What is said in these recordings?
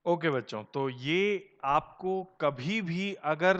Okay बच्चों, तो ये आपको कभी भी अगर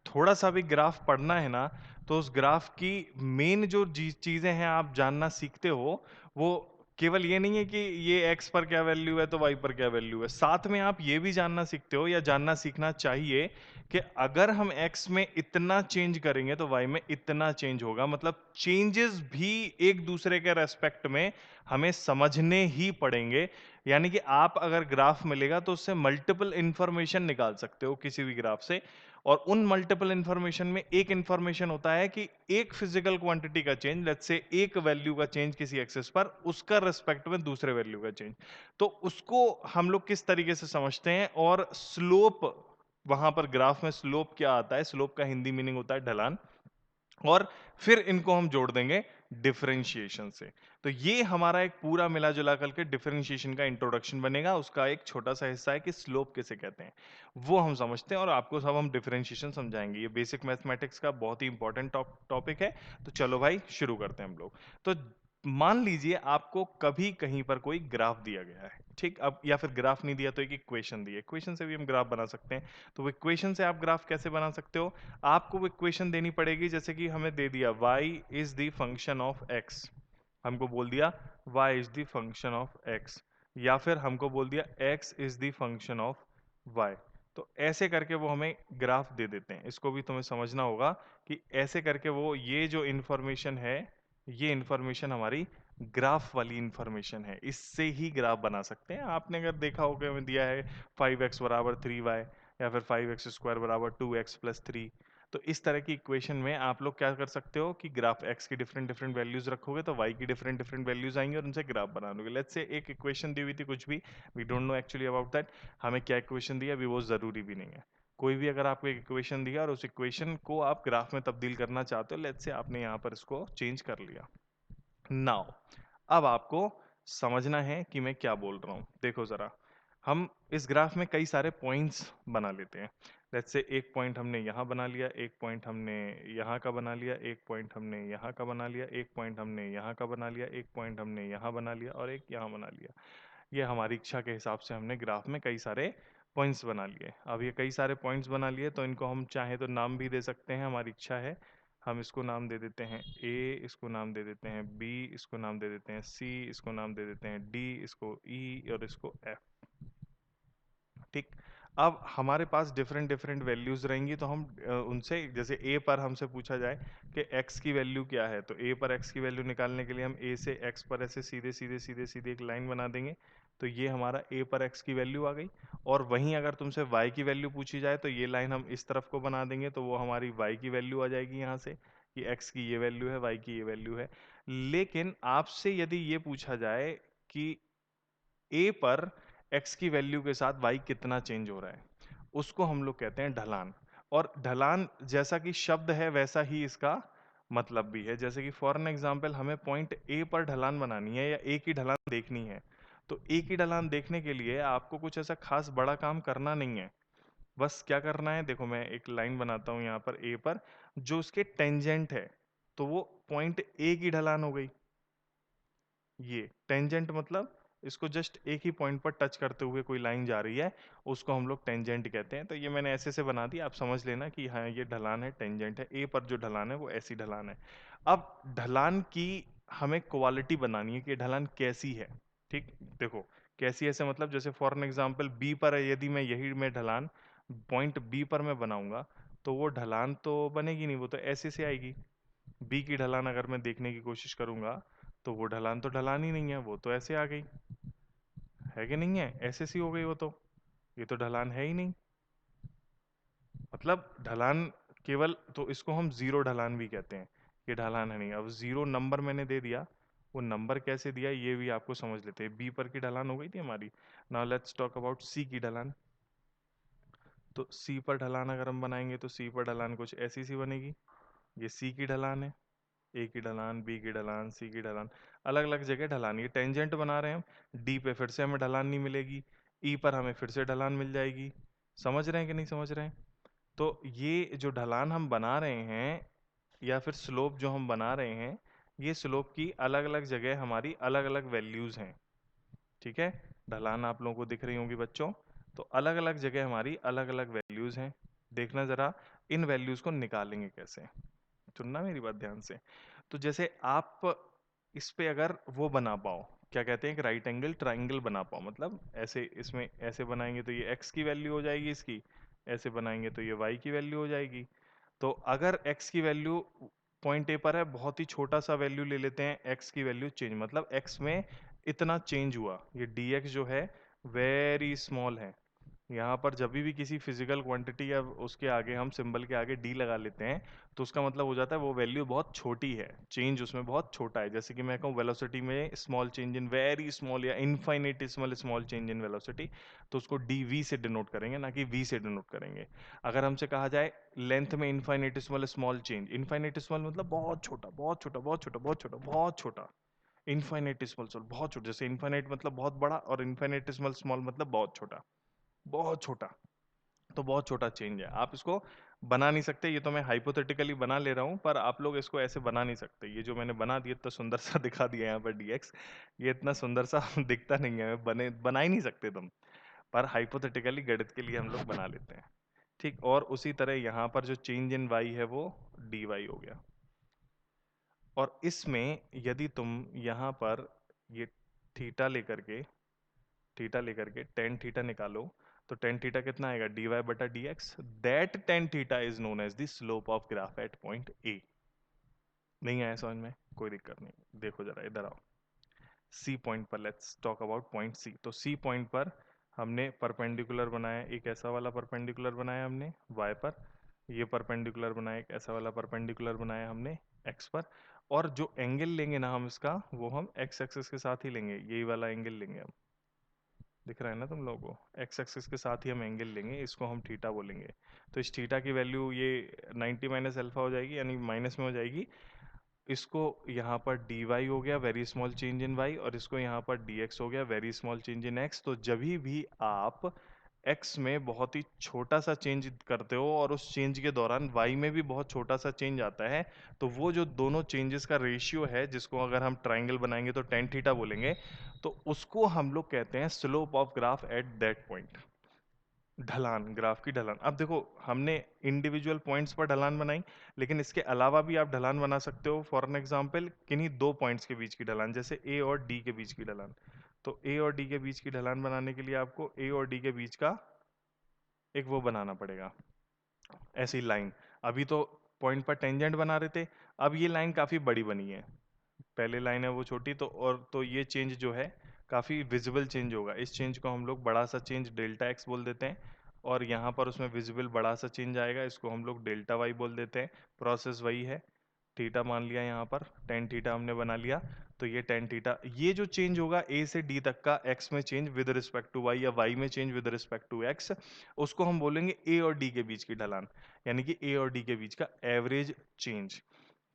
थोड़ा-सा भी ग्राफ पढ़ना है ना, तो उस ग्राफ की मेन जो चीज़ें हैं आप जानना सीखते हो, वो केवल ये नहीं है कि ये x पर क्या वैल्यू है, तो y पर क्या वैल्यू है। साथ में आप ये भी जानना सीखते हो या जानना सीखना चाहिए कि अगर हम x में इतना चेंज करेंगे, तो y में इतना चेंज होगा। मतलब चेंजेस भी एक-दूसरे के रिस्पेक्ट में हमें समझने ही पड़ेंगे। यानी कि आप अगर ग्राफ मिलेगा तो उससे मल्टीपल इंफॉर्मेशन निकाल सकते हो किसी भी ग्राफ से और उन मल्टीपल इंफॉर्मेशन में एक इंफॉर्मेशन होता है कि एक फिजिकल क्वांटिटी का चेंज लेट्स से एक वैल्यू का चेंज किसी एक्सिस पर उसका रिस्पेक्ट में दूसरे वैल्यू का चेंज तो उसको हम लोग किस तरीके से समझते हैं और स्लोप वहां पर ग्राफ में स्लोप क्या आता है स्लोप का हिंदी मीनिंग होता है ढलान और फिर इनको हम जोड़ देंगे डिफरेंशिएशन से। तो ये हमारा एक पूरा मिला-जुला करके डिफरेंशिएशन का इंट्रोडक्शन बनेगा। उसका एक छोटा-सा हिस्सा है कि स्लोप किसे कहते हैं। वो हम समझते हैं और आपको सब हम डिफरेंशिएशन समझाएँगे। ये बेसिक मैथमेटिक्स का बहुत ही इंपॉर्टेंट टॉपिक है। तो चलो भाई शुरू करते हैं हम लोग। तो मान लीजिए आपको कभी कहीं पर कोई ग्राफ दिया गया है, ठीक? अब या फिर ग्राफ नहीं दिया तो एक इक्वेशन दी है। इक्वेशन से भी हम ग्राफ बना सकते हैं। तो वो इक्वेशन से आप ग्राफ कैसे बना सकते हो? आपको वो इक्वेशन देनी पड़ेगी जैसे कि हमें दे दिया y is the function of x हमको बोल दिया y is the function of x या फिर हमको बोल दिया x is the function of y तो ऐसे करके वो हमें ग्राफ दे देते हैं इसको भी तुम्हें समझना होगा कि ऐसे करके वो ये जो इंफॉर्मेशन है ये इंफॉर्मेशन हमारी ग्राफ वाली इंफॉर्मेशन है इससे ही ग्राफ बना सकते हैं आपने अगर देखा होगा हमें दिया है 5x बराबर 3y या फिर 5x स्क्वायर बराबर 2x प्लस 3 तो इस तरह की इक्वेशन में आप लोग क्या कर सकते हो कि ग्राफ x की डिफरेंट डिफरेंट वैल्यूज रखोगे तो y की डिफरेंट डिफरेंट वैल्यूज आएंगी और उनसे ग्राफ बना लोगे लेट्स से एक इक्वेशन दी हुई थी कुछ भी we don't know actually about that हमें क्या इक्वेशन दिया अभी वो जरूरी भी नहीं है कोई भी अगर आपको एक इक्वेशन दिया और उस इक्वेशन को आप ग्राफ में तब्दील करना चाहते हो लेट्स से आपने यहाँ पर इसको चेंज कर लिया नाउ अब आपको समझना है कि मैं क्या बोल रहा हूं देखो जरा हम इस ग्राफ में कई सारे पॉइंट्स बना लेते हैं लेट्स से एक पॉइंट हमने यहाँ बना लिया एक पॉइंट हमने यहाँ का बना लिया एक पॉइंट हमने यहाँ का बना लिया एक पॉइंट हमने यहाँ का बना लिया एक पॉइंट हमने यहाँ बना लिया और एक यहाँ बना लिया ये हमारी इच्छा के हिसाब से हमने ग्राफ में कई सारे पॉइंट्स बना लिए अब ये कई सारे पॉइंट्स बना लिए तो इनको हम चाहे तो नाम भी दे सकते हैं हमारी इच्छा है हम इसको नाम दे देते हैं ए इसको नाम दे देते हैं बी इसको नाम दे देते हैं सी इसको नाम दे देते हैं डी इसको ई और इसको एफ ठीक अब हमारे पास डिफरेंट डिफरेंट वैल्यूज रहेंगी तो हम उनसे जैसे a पर हमसे पूछा जाए कि x की वैल्यू क्या है तो a पर x की वैल्यू निकालने के लिए हम a से x पर ऐसे सीधे सीधे सीधे सीधे एक लाइन बना देंगे तो ये हमारा a पर x की वैल्यू आ गई और वहीं अगर तुमसे y की वैल्यू पूछी जाए तो ये लाइन हम इस तरफ को बना देंगे तो वो हमारी y की वैल्यू आ जाएगी यहाँ से कि x की ये वैल्यू है y की ये वैल्यू है लेकिन आपसे यदि ये पूछा जाए कि a पर x की वैल्यू के साथ y कितना चेंज हो रहा है उसको हम लोग कहते हैं ढलान और ढलान जैसा कि शब्द है वैसा ही इसका मतलब भी है जैसे कि फॉर एन एग्जांपल हमें पॉइंट ए पर ढलान बनानी है या ए की ढलान देखनी है तो ए की ढलान देखने के लिए आपको कुछ ऐसा खास बड़ा काम करना नहीं है बस क्या करना है देखो मैं एक लाइन बनाता हूं यहाँ पर ए पर जो उसके टेंजेंट है तो वो पॉइंट ए की ढलान हो गई ये टेंजेंट मतलब इसको जस्ट एक ही पॉइंट पर टच करते हुए कोई लाइन जा रही है उसको हम लोग टेंजेंट कहते हैं तो ये मैंने ऐसे से बना दी आप समझ लेना कि हाँ ये ढलान है टेंजेंट है ए पर जो ढलान है वो ऐसी ढलान है अब ढलान की हमें क्वालिटी बनानी है कि ढलान कैसी है ठीक देखो कैसी ऐसे मतलब जैसे फॉर एन एग्जाम्पल बी पर है यदि मैं यही मैं ढलान पॉइंट बी पर मैं बनाऊंगा तो वो ढलान तो बनेगी नहीं वो तो ऐसे से आएगी बी की ढलान अगर मैं देखने की कोशिश करूंगा तो वो ढलान तो ढलान ही नहीं है वो तो ऐसे आ गई है कि नहीं है ऐसे सी हो गई वो तो ये तो ढलान है ही नहीं मतलब ढलान केवल तो इसको हम जीरो ढलान भी कहते हैं ये ढलान है नहीं अब जीरो नंबर मैंने दे दिया वो नंबर कैसे दिया ये भी आपको समझ लेते हैं बी पर की ढलान हो गई थी हमारी now let's talk about C की ढलान तो सी पर ढलान अगर हम बनाएंगे तो सी पर ढलान कुछ ऐसी सी बनेगी ये सी की ढलान है ए की ढलान बी की ढलान सी की ढलान अलग अलग जगह ढलान ये टेंजेंट बना रहे हैं हम डी पे फिर से हमें ढलान नहीं मिलेगी ई पर हमें फिर से ढलान मिल जाएगी समझ रहे हैं कि नहीं समझ रहे हैं तो ये जो ढलान हम बना रहे हैं या फिर स्लोप जो हम बना रहे हैं ये स्लोप की अलग अलग जगह हमारी अलग अलग वैल्यूज हैं ठीक है ढलान आप लोगों को दिख रही होंगी बच्चों तो अलग अलग जगह हमारी अलग अलग वैल्यूज हैं। देखना जरा इन वैल्यूज को निकालेंगे कैसे, सुनना मेरी बात ध्यान से। तो जैसे आप इस पे अगर वो बना पाओ, क्या कहते हैं, एक राइट एंगल ट्राइंगल बना पाओ, मतलब ऐसे इसमें ऐसे बनाएंगे तो ये x की वैल्यू हो जाएगी इसकी, ऐसे बनाएंगे तो ये y की वैल्यू हो जाएगी। तो अगर x की वैल्यू पॉइंट ए पर है, बहुत ही छोटा सा वैल्यू ले लेते हैं, x की वैल्यू चेंज, मतलब x में इतना चेंज हुआ, ये dx जो है वेरी स्मॉल है। यहाँ पर जब भी किसी फिजिकल क्वांटिटी या उसके आगे हम सिंबल के आगे डी लगा लेते हैं, तो उसका मतलब हो जाता है वो वैल्यू बहुत छोटी है, चेंज उसमें बहुत छोटा है। जैसे कि मैं कहूँ वेलोसिटी में small change in very small या इनफाइनेटिसिमल स्मॉल चेंज इन वेलोसिटी, तो उसको डी वी से डिनोट करेंगे, ना कि वी से डिनोट करेंगे। अगर हमसे कहा जाए लेंथ में इनफाइनेटिसिमल स्मॉल चेंज, इनफाइनेटिसिमल मतलब बहुत छोटा बहुत छोटा बहुत छोटा बहुत छोटा बहुत छोटा, इनफाइनेटिसिमल बहुत छोटा, जैसे इनफाइनाइट मतलब बहुत बड़ा और इनफाइनेटिसिमल स्मॉल मतलब बहुत छोटा, बहुत छोटा। तो बहुत छोटा चेंज है, आप इसको बना नहीं सकते, ये तो मैं हाइपोथेटिकली बना ले रहा हूँ, पर आप लोग इसको ऐसे बना नहीं सकते। ये जो मैंने बना दिया इतना सुंदर सा दिखा दिया यहाँ पर dx, ये इतना सुंदर सा दिखता नहीं है, बना ही नहीं सकते तुम, पर हाइपोथेटिकली गणित के लिए हम लोग बना लेते हैं। ठीक, और उसी तरह यहाँ पर जो चेंज इन y है वो dy हो गया। और इसमें यदि तुम यहाँ पर ये थीटा लेकर के टेन थीटा निकालो, तो टेन थीटा कितना आएगा, डी वाई बटा D X. That tan theta is known as the slope of graph at point A. नहीं आया समझ में, कोई दिक्कत नहीं, देखो जरा इधर आओ। सी पॉइंट पर let's talk about point C. तो सी पॉइंट पर हमने परपेंडिकुलर बनाया, एक ऐसा वाला परपेंडिकुलर बनाया हमने वाई पर, ये परपेंडिकुलर बनाया, एक ऐसा वाला परपेंडिकुलर बनाया हमने एक्स पर, और जो एंगल लेंगे ना हम इसका, वो हम एक्स एक्सिस के साथ ही लेंगे, यही वाला एंगल लेंगे हम। दिख रहा है ना तुम लोगों को, एक्स एक्सिस के साथ ही हम एंगल लेंगे, इसको हम थीटा बोलेंगे। तो इस थीटा की वैल्यू ये 90 माइनस अल्फा हो जाएगी, यानी माइनस में हो जाएगी। इसको यहाँ पर डी वाई हो गया, very small change in Y, और इसको यहाँ पर डी एक्स हो गया, very small change in X. तो जब भी आप एक्स में बहुत ही छोटा सा चेंज करते हो और उस चेंज के दौरान वाई में भी बहुत छोटा सा चेंज आता है, तो वो जो दोनों चेंजेस का रेशियो है, जिसको अगर हम ट्राइंगल बनाएंगे तो टेन थीटा बोलेंगे, तो उसको हम लोग कहते हैं slope of graph at that point. ढलान, ग्राफ की ढलान। अब देखो हमने इंडिविजुअल पॉइंट्स पर ढलान बनाई, लेकिन इसके अलावा भी आप ढलान बना सकते हो। फॉर एन एग्जांपल किन्हीं दो पॉइंट्स के बीच की ढलान, जैसे ए और डी के बीच की ढलान। तो ए और डी के बीच की ढलान बनाने के लिए आपको ए और डी के बीच का एक वो बनाना पड़ेगा, ऐसी लाइन। अभी तो पॉइंट पर टेंजेंट बना रहे थे, अब ये लाइन काफी बड़ी बनी है, पहले लाइन है वो छोटी, तो और तो ये चेंज जो है काफ़ी विजिबल चेंज होगा। इस चेंज को हम लोग बड़ा सा चेंज डेल्टा एक्स बोल देते हैं, और यहाँ पर उसमें विजिबल बड़ा सा चेंज आएगा, इसको हम लोग डेल्टा वाई बोल देते हैं। प्रोसेस वही है, थीटा मान लिया, यहाँ पर टेन थीटा हमने बना लिया। तो ये टेन थीटा, ये जो चेंज होगा ए से डी तक का, एक्स में change with respect to Y या वाई में change with respect to X, उसको हम बोलेंगे ए और डी के बीच की ढलान, यानी कि ए और डी के बीच का एवरेज चेंज।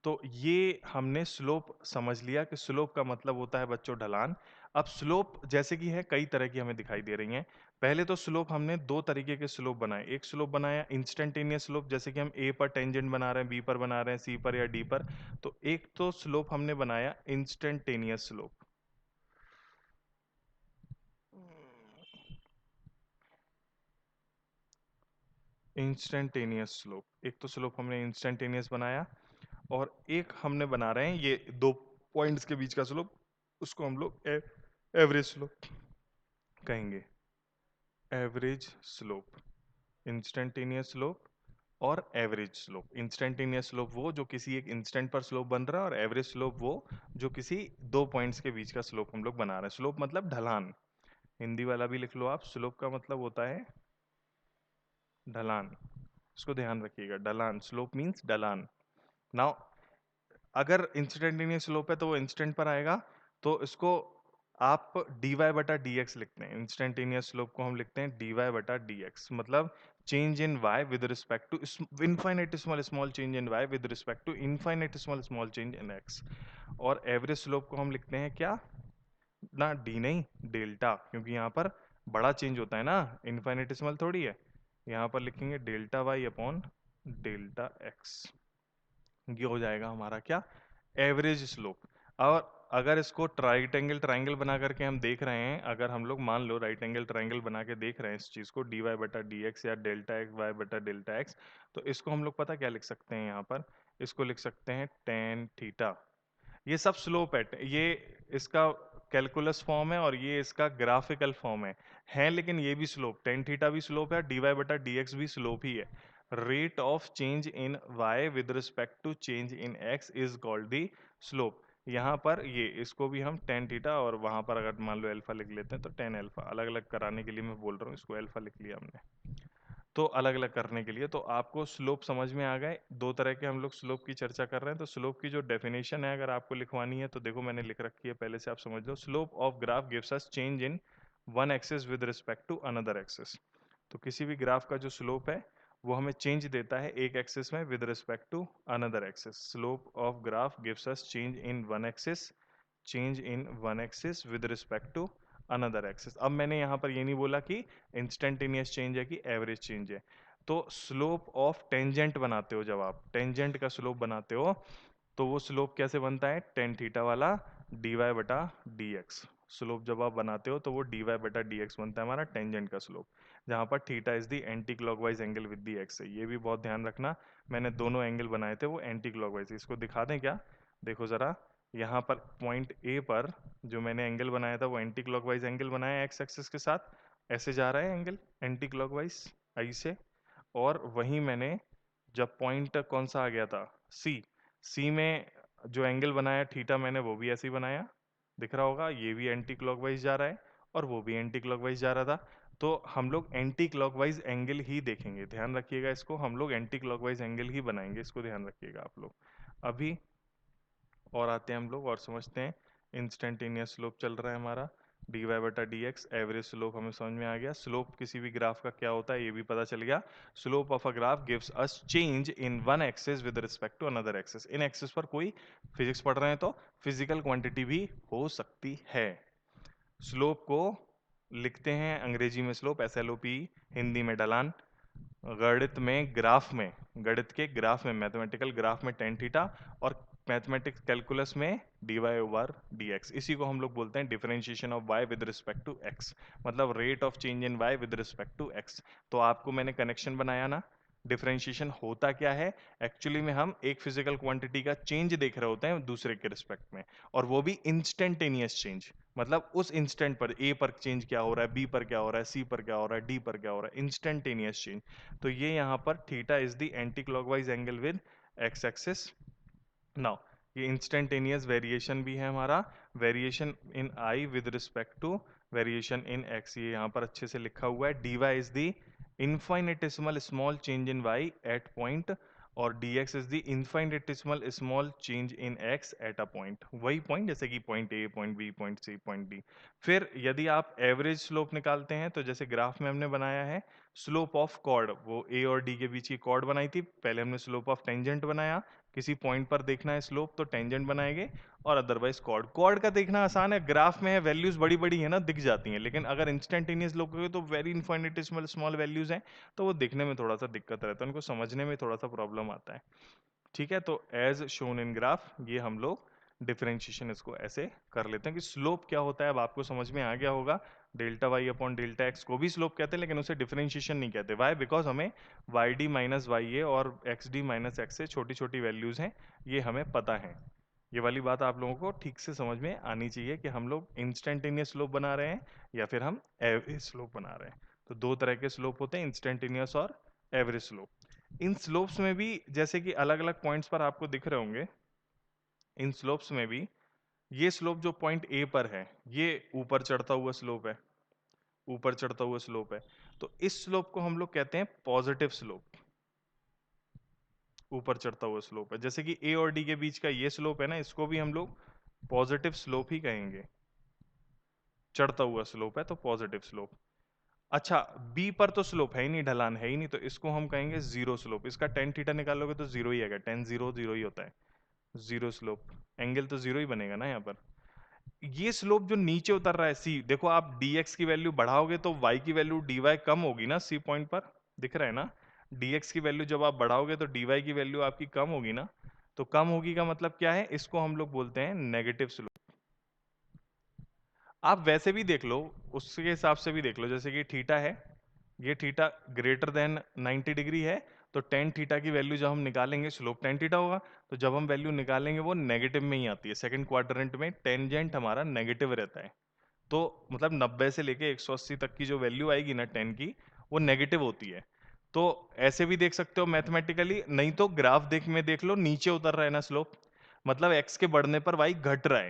तो ये हमने स्लोप समझ लिया कि स्लोप का मतलब होता है बच्चों ढलान। अब स्लोप जैसे कि है कई तरह की हमें दिखाई दे रही हैं। पहले तो स्लोप हमने दो तरीके के स्लोप बनाए, एक स्लोप बनाया इंस्टेंटेनियस स्लोप, जैसे कि हम ए पर टेंजेंट बना रहे हैं, बी पर बना रहे हैं, सी पर या डी पर। तो एक तो स्लोप हमने बनाया इंस्टेंटेनियस स्लोप। इंस्टेंटेनियस स्लोप, एक तो स्लोप हमने इंस्टेंटेनियस बनाया, और एक हमने बना रहे हैं ये दो पॉइंट्स के बीच का स्लोप, उसको हम लोग एवरेज स्लोप कहेंगे। एवरेज स्लोप, इंस्टेंटेनियस स्लोप और एवरेज स्लोप। इंस्टेंटेनियस स्लोप वो जो किसी एक इंस्टेंट पर स्लोप बन रहा है, और एवरेज स्लोप वो जो किसी दो पॉइंट्स के बीच का स्लोप हम लोग बना रहे हैं। स्लोप मतलब ढलान, हिंदी वाला भी लिख लो आप, स्लोप का मतलब होता है ढलान, इसको ध्यान रखिएगा, ढलान, स्लोप मीन्स ढलान। नाउ अगर इंस्टेंटेनियस स्लोप है तो वो इंस्टेंट पर आएगा, तो इसको आप डी वाई बटा डी एक्स लिखते हैं। इंस्टेंटेनियस स्लोप को हम लिखते हैं डी वाई बटा डी एक्स, मतलब change in Y with respect to infinitesimal small change in Y with respect to infinitesimal small change in x. और एवरेज स्लोप को हम लिखते हैं क्या, ना डी नहीं, डेल्टा, क्योंकि यहाँ पर बड़ा चेंज होता है ना, इनफाइनेटिसिमल थोड़ी है। यहाँ पर लिखेंगे delta Y upon delta X, ये हो जाएगा हमारा क्या, एवरेज स्लोप। और अगर इसको राइट एंगल ट्राइंगल बना करके हम देख रहे हैं, अगर हम लोग मान लो राइट एंगल ट्राइंगल बना के देख रहे हैं इस चीज़ को डी वाई बटा डी एक्स या डेल्टा एक्स वाई बटा डेल्टा एक्स, तो इसको हम लोग पता क्या लिख सकते हैं यहाँ पर, इसको लिख सकते हैं टेन थीटा। ये सब स्लोप है, ये इसका कैलकुलस फॉर्म है और ये इसका ग्राफिकल फॉर्म है लेकिन ये भी स्लोप, टेन थीटा भी स्लोप है, डी वाई बटा डी एक्स भी स्लोप ही है। Rate of change in Y with respect to change in X is called the slope. यहाँ पर ये इसको भी हम टेन थीटा और वहाँ पर अगर मान लो अल्फा लिख लेते हैं तो टेन अल्फा, अलग अलग कराने के लिए मैं बोल रहा हूँ, इसको अल्फा लिख लिया हमने तो अलग अलग करने के लिए। तो आपको स्लोप समझ में आ गए, दो तरह के हम लोग स्लोप की चर्चा कर रहे हैं। तो स्लोप की जो डेफिनेशन है अगर आपको लिखवानी है तो देखो मैंने लिख रखी है, पहले से आप समझ लो। Slope of graph gives us change in one axis with respect to another axis. तो किसी भी ग्राफ का जो स्लोप है वो हमें चेंज देता है एक एक्सिस में with respect to another axis. Slope of graph gives us change in one axis, change in one axis with respect to another axis. अब मैंने यहाँ पर ये नहीं बोला कि इंस्टेंटेनियस चेंज है कि एवरेज चेंज है। तो स्लोप ऑफ टेंजेंट बनाते हो, जब आप टेंजेंट का स्लोप बनाते हो तो वो स्लोप कैसे बनता है, टेन थीटा वाला डी वाई बटा डी एक्स। स्लोप जब आप बनाते हो तो वो डी वाई बटा डी एक्स बनता है हमारा टेंजेंट का स्लोप, जहाँ पर theta is the anti clockwise angle with the x है। ये भी बहुत ध्यान रखना, मैंने दोनों एंगल बनाए थे वो एंटी क्लॉकवाइज। इसको दिखा दें क्या, देखो जरा, यहाँ पर पॉइंट ए पर जो मैंने एंगल बनाया था वो एंटी क्लॉकवाइज एंगल बनाया एक्स एक्सिस के साथ, ऐसे जा रहा है एंगल एंटी क्लॉकवाइज ऐसे। और वहीं मैंने जब पॉइंट कौन सा आ गया था, सी, सी में जो एंगल बनाया थीटा मैंने वो भी ऐसे ही बनाया, दिख रहा होगा, ये भी एंटी क्लॉकवाइज जा रहा है और वो भी एंटी क्लॉकवाइज जा रहा था। तो हम लोग एंटी क्लॉकवाइज एंगल ही देखेंगे, ध्यान रखिएगा इसको, हम लोग एंटी क्लॉकवाइज एंगल ही बनाएंगे, इसको ध्यान रखिएगा आप लोग। अभी और आते हैं हम लोग और समझते हैं। इंस्टेंटेनियस स्लोप चल रहा है हमारा डी वाई बटा डी एक्स, एवरेज स्लोप हमें समझ में आ गया। स्लोप किसी भी ग्राफ का क्या होता है ये भी पता चल गया। Slope of a graph gives us change in one axis with respect to another axis. इन एक्सिस पर कोई फिजिक्स पढ़ रहे हैं तो फिजिकल क्वांटिटी भी हो सकती है। स्लोप को लिखते हैं अंग्रेजी में slope, S L O P, Hindi में ढलान, गणित में ग्राफ में, गणित के ग्राफ में, मैथमेटिकल ग्राफ में टेन थीटा, और मैथमेटिक्स कैलकुलस में d y over d x. इसी को हम लोग बोलते हैं differentiation of y with respect to x, मतलब rate of change in Y with respect to x. तो आपको मैंने कनेक्शन बनाया ना, डिफरेंशिएशन होता क्या है, एक्चुअली में हम एक फिजिकल क्वांटिटी का चेंज देख रहे होते हैं दूसरे के रिस्पेक्ट में, और वो भी इंस्टेंटेनियस चेंज, मतलब उस इंस्टेंट पर ए पर चेंज क्या हो रहा है, बी पर क्या हो रहा है, सी पर क्या हो रहा है, डी पर क्या हो रहा है, इंस्टेंटेनियस चेंज। तो ये यहाँ पर theta is the anti clockwise angle with x axis. Now ये इंस्टेंटेनियस वेरिएशन भी है हमारा, variation in y with respect to variation in x, ये यहाँ पर अच्छे से लिखा हुआ है। dy is the infinitesimal small change in y at point, और dx is the infinitesimal small change in x at a point, वही पॉइंट जैसे कि point a, point b, point c, point D. फिर यदि आप एवरेज स्लोप निकालते हैं तो जैसे ग्राफ में हमने बनाया है स्लोप ऑफ कॉर्ड, वो ए और डी के बीच की कॉर्ड बनाई थी, पहले हमने स्लोप ऑफ टेंजेंट बनाया, किसी पॉइंट पर देखना है स्लोप तो टेंजेंट बनाएंगे, और अदरवाइज कॉर्ड। कॉर्ड का देखना आसान है, ग्राफ में है, वैल्यूज बड़ी बड़ी है ना, दिख जाती हैं, लेकिन अगर इंस्टेंटेनियस लोग तो वेरी इनफाइनेटिसिमल स्मॉल वैल्यूज हैं, तो वो देखने में थोड़ा सा दिक्कत रहता है, उनको समझने में थोड़ा सा प्रॉब्लम आता है। ठीक है, तो एज शोन इन ग्राफ ये हम लोग डिफरेंशिएशन इसको ऐसे कर लेते हैं कि स्लोप क्या होता है, अब आपको समझ में आ गया होगा। Delta Y upon delta X को भी स्लोप कहते हैं, लेकिन उसे डिफरेंशिएशन नहीं कहते। वाई, बिकॉज हमें वाई डी माइनस वाई ए और एक्स डी माइनस एक्स से छोटी छोटी वैल्यूज हैं, ये हमें पता है। ये वाली बात आप लोगों को ठीक से समझ में आनी चाहिए कि हम लोग इंस्टेंटेनियस स्लोप बना रहे हैं या फिर हम एवरेज स्लोप बना रहे हैं। तो दो तरह के स्लोप होते हैं, इंस्टेंटेनियस और एवरेज स्लोप। इन स्लोप्स में भी जैसे कि अलग अलग पॉइंट्स पर आपको दिख रहे होंगे, इन स्लोप्स में भी ये स्लोप जो पॉइंट ए पर है ये ऊपर चढ़ता हुआ स्लोप है, ऊपर चढ़ता हुआ स्लोप है। तो इस स्लोप को हम लोग कहते हैं पॉजिटिव स्लोप, ऊपर चढ़ता हुआ स्लोप है। जैसे कि ए और डी के बीच का ये स्लोप है ना, इसको भी हम लोग पॉजिटिव स्लोप ही कहेंगे, चढ़ता हुआ स्लोप है तो पॉजिटिव स्लोप। अच्छा, बी पर तो स्लोप है ही नहीं, ढलान है ही नहीं, तो इसको हम कहेंगे जीरो स्लोप। इसका टेन थीटा निकालोगे तो जीरो ही आएगा, टेन जीरो जीरो ही होता है, जीरो स्लोप, एंगल तो जीरो ही बनेगा ना यहाँ पर। ये स्लोप जो नीचे उतर रहा है सी, देखो आप dx की वैल्यू बढ़ाओगे तो y की वैल्यू dy कम होगी ना, सी पॉइंट पर दिख रहा है ना, dx की वैल्यू जब आप बढ़ाओगे तो dy की वैल्यू आपकी कम होगी ना। तो कम होगी का मतलब क्या है, इसको हम लोग बोलते हैं नेगेटिव स्लोप। आप वैसे भी देख लो, उसके हिसाब से भी देख लो, जैसे कि थीटा है, ये थीटा ग्रेटर देन 90 डिग्री है, तो टेन थीटा की वैल्यू जब हम निकालेंगे स्लोप टेन थीटा होगा। तो जब हम वैल्यू निकालेंगे वो नेगेटिव में ही आती है, सेकंड क्वाड्रेंट में टेंजेंट हमारा नेगेटिव रहता है। तो मतलब 90 से लेके 180 तक की जो वैल्यू आएगी ना टेन की, वो नेगेटिव होती है। तो ऐसे भी देख सकते हो मैथमेटिकली, नहीं तो ग्राफ देख लो, नीचे उतर रहा है ना स्लोप, मतलब एक्स के बढ़ने पर वाई घट रहा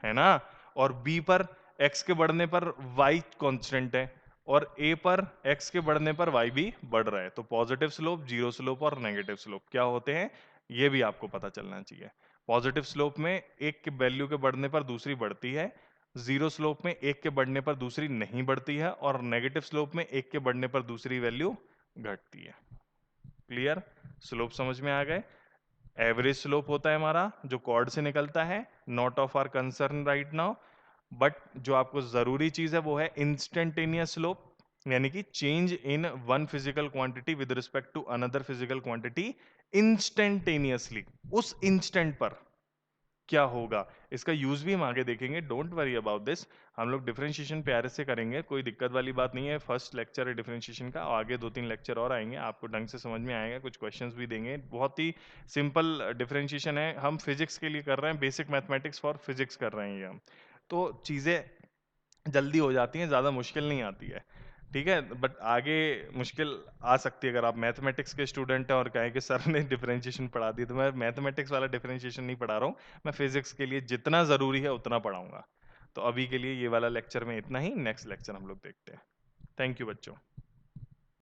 है ना। और बी पर एक्स के बढ़ने पर वाई कांस्टेंट है, और ए पर एक्स के बढ़ने पर वाई भी बढ़ रहा है। तो पॉजिटिव स्लोप, जीरो स्लोप और नेगेटिव स्लोप क्या होते हैं, ये भी आपको पता चलना चाहिए। पॉजिटिव स्लोप में एक के वैल्यू के बढ़ने पर दूसरी बढ़ती है, जीरो स्लोप में एक के बढ़ने पर दूसरी नहीं बढ़ती है, और नेगेटिव स्लोप में एक के बढ़ने पर दूसरी वैल्यू घटती है। क्लियर? स्लोप समझ में आ गए? एवरेज स्लोप होता है हमारा जो कॉर्ड से निकलता है, not of our concern right now. But जो आपको जरूरी चीज है वो है इंस्टेंटेनियस स्लोप, यानी कि change in one physical quantity with respect to another physical quantity instantaneously, उस इंस्टेंट पर क्या होगा। इसका यूज भी हम आगे देखेंगे, डोंट वरी अबाउट दिस। हम लोग डिफरेंशिएशन प्यारे से करेंगे, कोई दिक्कत वाली बात नहीं है। फर्स्ट लेक्चर है डिफरेंशिएशन का, आगे 2-3 लेक्चर और आएंगे, आपको ढंग से समझ में आएगा, कुछ क्वेश्चंस भी देंगे। बहुत ही सिंपल डिफरेंशिएशन है, हम फिजिक्स के लिए कर रहे हैं, बेसिक मैथमेटिक्स फॉर फिजिक्स कर रहे हैं ये हम। तो चीज़ें जल्दी हो जाती हैं, ज़्यादा मुश्किल नहीं आती है। ठीक है, बट आगे मुश्किल आ सकती है अगर आप मैथमेटिक्स के स्टूडेंट हैं और कहें कि सर ने डिफरेंशिएशन पढ़ा दी। तो मैं मैथमेटिक्स वाला डिफरेंशिएशन नहीं पढ़ा रहा हूँ, मैं फिजिक्स के लिए जितना ज़रूरी है उतना पढ़ाऊंगा। तो अभी के लिए ये वाला लेक्चर में इतना ही, नेक्स्ट लेक्चर हम लोग देखते हैं। थैंक यू बच्चों।